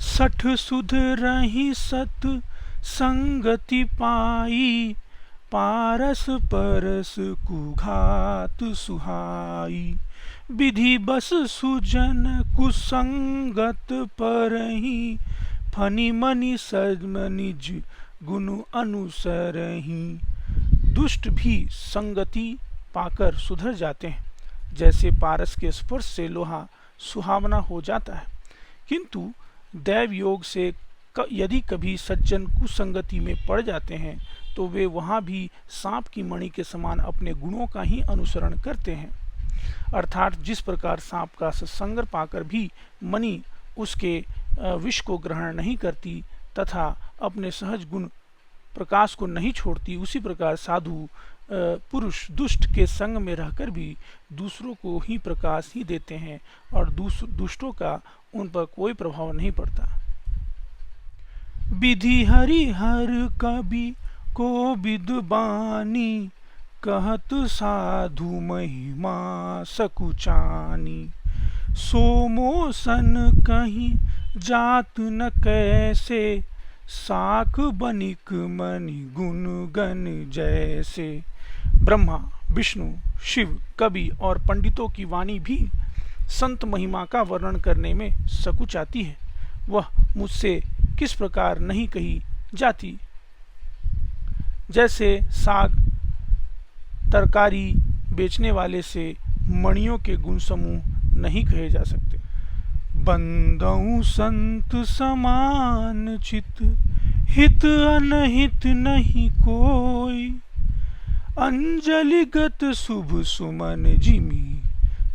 सठ सुध रही सत संगति पाई, पारस परस कुघात सुहाई। विधि बस सुजन कुसंगत परही, फनि मनि सद्म निज गुण अनुसरही। दुष्ट भी संगति पाकर सुधर जाते हैं, जैसे पारस के स्पर्श से लोहा सुहावना हो जाता है। किंतु दैव योग से यदि कभी सज्जन कुसंगति में पड़ जाते हैं तो वे वहाँ भी सांप की मणि के समान अपने गुणों का ही अनुसरण करते हैं। अर्थात जिस प्रकार सांप का सत्संग पाकर भी मणि उसके विष को ग्रहण नहीं करती तथा अपने सहज गुण प्रकाश को नहीं छोड़ती, उसी प्रकार साधु पुरुष दुष्ट के संग में रहकर भी दूसरों को ही प्रकाश ही देते हैं और दुष्टों का उन पर कोई प्रभाव नहीं पड़ता। विधि हरि हर कवि को विद्वानी, कहत साधु महिमा सकुचानी। सोमोसन कहीं जात न कैसे, साख बनिक मनि गुण गण जैसे। ब्रह्मा विष्णु शिव कवि और पंडितों की वाणी भी संत महिमा का वर्णन करने में सकुचाती है। वह मुझसे किस प्रकार नहीं कही जाती। जैसे साग तरकारी बेचने वाले से मणियों के गुण समूह नहीं कहे जा सकते। बंदऊ संत समान चित, हित अनहित नहीं कोई। अंजलिगत शुभ सुमन जिमी,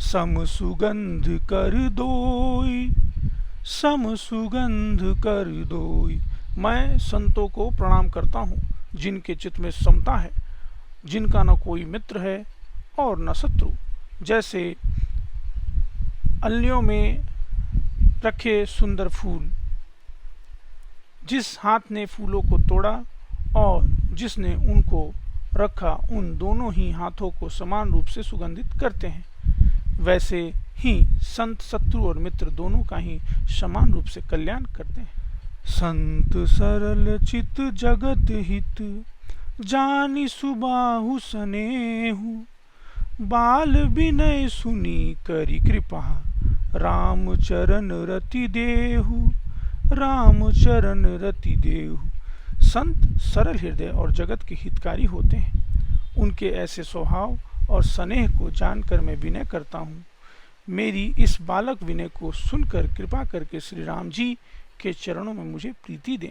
सम सुगंध कर दोई। सम सुगंध कर दोई। मैं संतों को प्रणाम करता हूँ जिनके चित्त में समता है, जिनका न कोई मित्र है और न शत्रु। जैसे अलियों में रखे सुंदर फूल, जिस हाथ ने फूलों को तोड़ा और जिसने उनको रखा, उन दोनों ही हाथों को समान रूप से सुगंधित करते हैं। वैसे ही संत शत्रु और मित्र दोनों का ही समान रूप से कल्याण करते हैं। संत सरल चित जगत हित, जानी सुबाहु सनेहु। बाल विनय सुनी करी कृपा, राम चरण रति देहु। राम चरण रति देहु। संत सरल हृदय और जगत के हितकारी होते हैं। उनके ऐसे स्वभाव और स्नेह को जानकर मैं विनय करता हूँ। मेरी इस बालक विनय को सुनकर कृपा करके श्री राम जी के चरणों में मुझे प्रीति दें।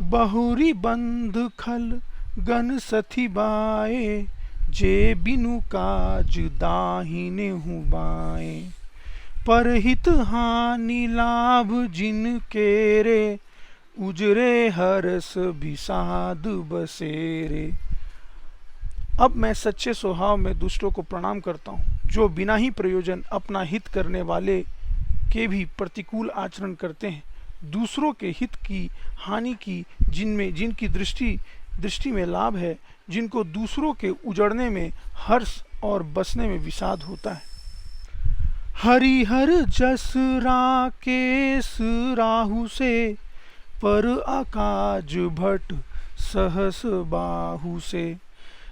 बहुरी बंध खल गन सथी बाए, जे बिनु काज दाहिने हूँ बाए। परहित हानि लाभ जिन केरे, उजरे हरस विषाद बसेरे। अब मैं सच्चे स्वभाव में दुष्टों को प्रणाम करता हूँ, जो बिना ही प्रयोजन अपना हित करने वाले के भी प्रतिकूल आचरण करते हैं। दूसरों के हित की हानि की जिनकी दृष्टि में लाभ है, जिनको दूसरों के उजड़ने में हर्ष और बसने में विषाद होता है। हरिहर जस राकेश राहु से, पर अकाज भट सहस बाहु से।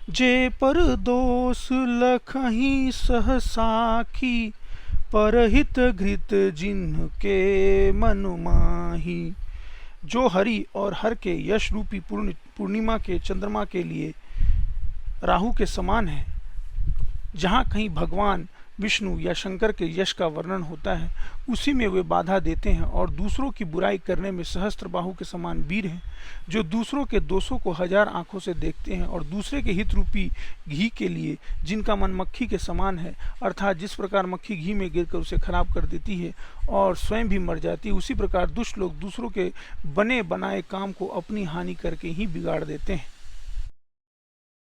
जे पर दोष लखही सहसाखी, परहित घृत जिन्ह के मन माही। जो हरि और हर के यश रूपी पूर्णिमा के चंद्रमा के लिए राहु के समान है, जहाँ कहीं भगवान विष्णु या शंकर के यश का वर्णन होता है, उसी में वे बाधा देते हैं। और दूसरों की बुराई करने में सहस्त्र बाहु के समान वीर हैं, जो दूसरों के दोषों को हजार आंखों से देखते हैं और दूसरे के हित रूपी घी के लिए जिनका मन मक्खी के समान है, अर्थात जिस प्रकार मक्खी घी में गिरकर उसे खराब कर देती है और स्वयं भी मर जाती है, उसी प्रकार दुष्ट लोग दूसरों के बने बनाए काम को अपनी हानि करके ही बिगाड़ देते हैं।